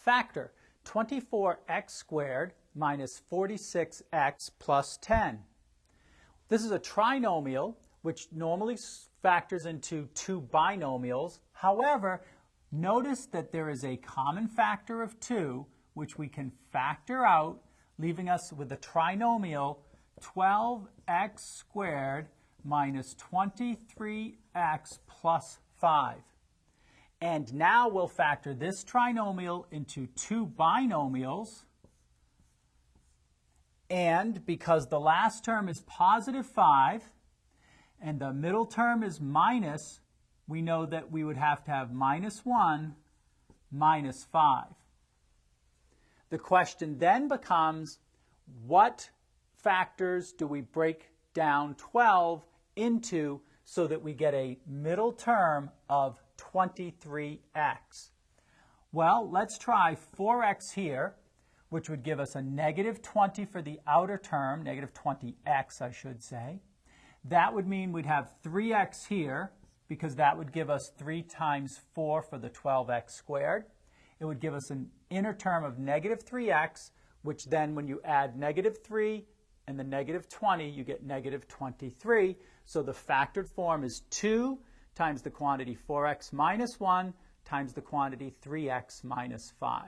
Factor 24x squared minus 46x plus 10. This is a trinomial which normally factors into two binomials. However, notice that there is a common factor of 2 which we can factor out, leaving us with a trinomial 12x squared minus 23x plus 5. And now we'll factor this trinomial into two binomials. And because the last term is positive 5 and the middle term is minus, we know that we would have to have minus 1 minus 5. The question then becomes, what factors do we break down 12 into so that we get a middle term of 23x? Well, let's try 4x here, which would give us a negative 20 for the outer term, negative 20x, I should say. That would mean we'd have 3x here, because that would give us 3 times 4 for the 12x squared. It would give us an inner term of negative 3x, which then when you add negative 3 and the negative 20, you get negative 23. So the factored form is 2 times the quantity 4x minus 1 times the quantity 3x minus 5.